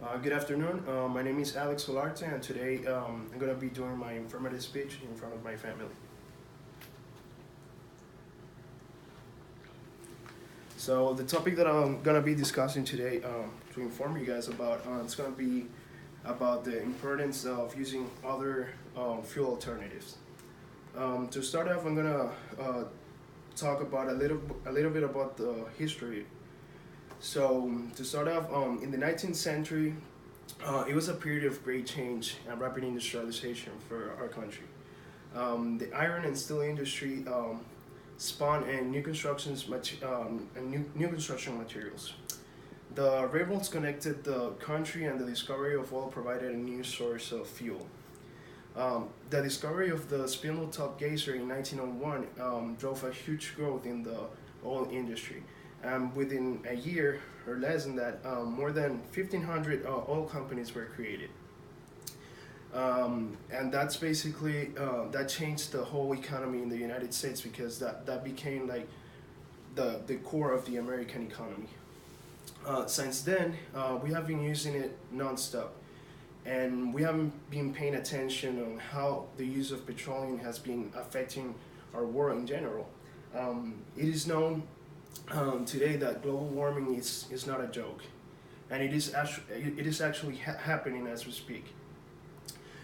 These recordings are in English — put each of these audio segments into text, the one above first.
Good afternoon. My name is Alex Solarte, and today I'm going to be doing my informative speech in front of my family. So the topic that I'm going to be discussing today, to inform you guys about, it's going to be about the importance of using other fuel alternatives. To start off, I'm going to talk about a little bit about the history. So to start off, in the 19th century, it was a period of great change and rapid industrialization for our country. The iron and steel industry spawned and new construction materials. The railroads connected the country, and the discovery of oil provided a new source of fuel. The discovery of the spindle top geyser in 1901 drove a huge growth in the oil industry. Within a year or less than that, more than 1,500 oil companies were created. And that's basically that changed the whole economy in the United States, because that became like the core of the American economy. Since then, we have been using it nonstop, and we haven't been paying attention on how the use of petroleum has been affecting our world in general. It is known today that global warming is not a joke, and it is actually happening as we speak.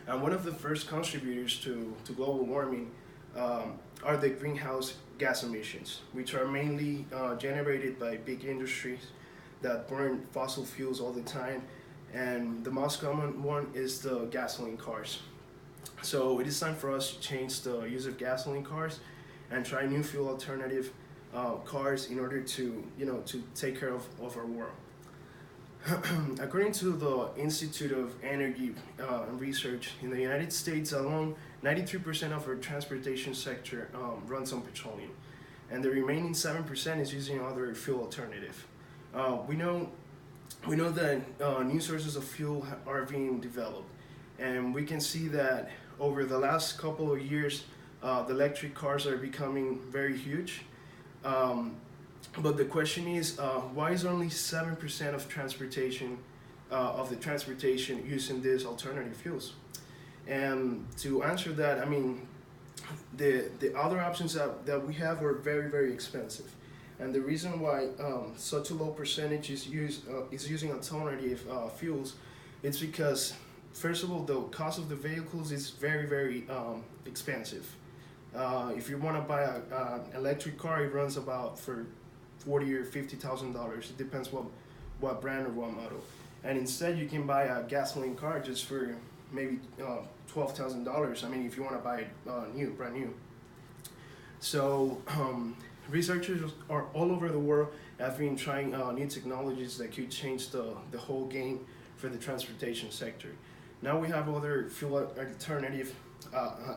And one of the first contributors to global warming are the greenhouse gas emissions, which are mainly generated by big industries that burn fossil fuels all the time. And the most common one is the gasoline cars. So it is time for us to change the use of gasoline cars and try new fuel alternative cars in order to take care of our world. According to the Institute of Energy and Research, in the United States alone, 93% of our transportation sector runs on petroleum, and the remaining 7% is using other fuel alternative. We know that new sources of fuel are being developed, and we can see that over the last couple of years, the electric cars are becoming very huge. But the question is, why is only 7% of the transportation using these alternative fuels? And to answer that, I mean, the other options that we have are very, very expensive. And the reason why such a low percentage is using alternative fuels, it's because, first of all, the cost of the vehicles is very, very expensive. If you want to buy an electric car, it runs about for $40,000 or $50,000. It depends what brand or what model. And instead, you can buy a gasoline car just for maybe $12,000. I mean, if you want to buy it brand new. So researchers are all over the world have been trying new technologies that could change the whole game for the transportation sector. Now we have other fuel alternative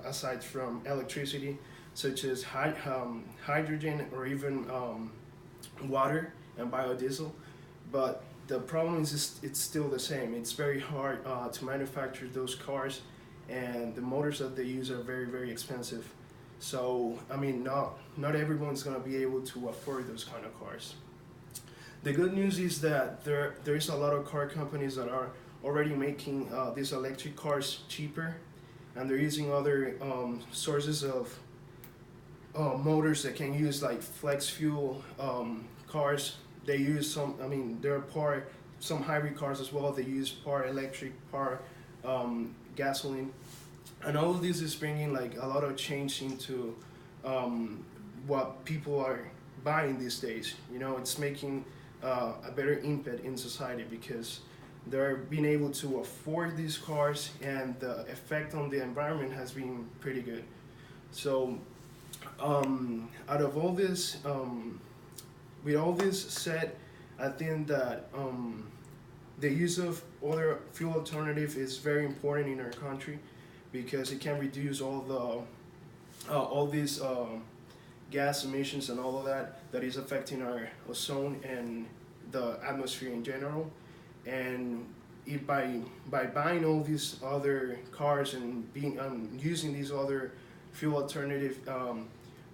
aside from electricity, such as hydrogen or even water and biodiesel. But the problem is it's still the same. It's very hard to manufacture those cars, and the motors that they use are very, very expensive. So I mean, not everyone's gonna be able to afford those kind of cars. The good news is that there is a lot of car companies that are already making these electric cars cheaper, and they're using other sources of motors that can use like flex fuel cars. They use there are some hybrid cars as well. They use part electric, part gasoline, and all of this is bringing like a lot of change into what people are buying these days. It's making a better impact in society, because they're being able to afford these cars, and the effect on the environment has been pretty good. So out of all this, with all this said, I think that the use of other fuel alternative is very important in our country, because it can reduce all these gas emissions and all of that is affecting our ozone and the atmosphere in general. And by buying all these other cars and using these other fuel alternative,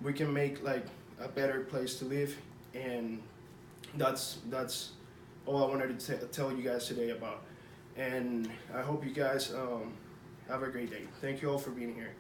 we can make like a better place to live. And that's all I wanted to tell you guys today about. And I hope you guys have a great day. Thank you all for being here.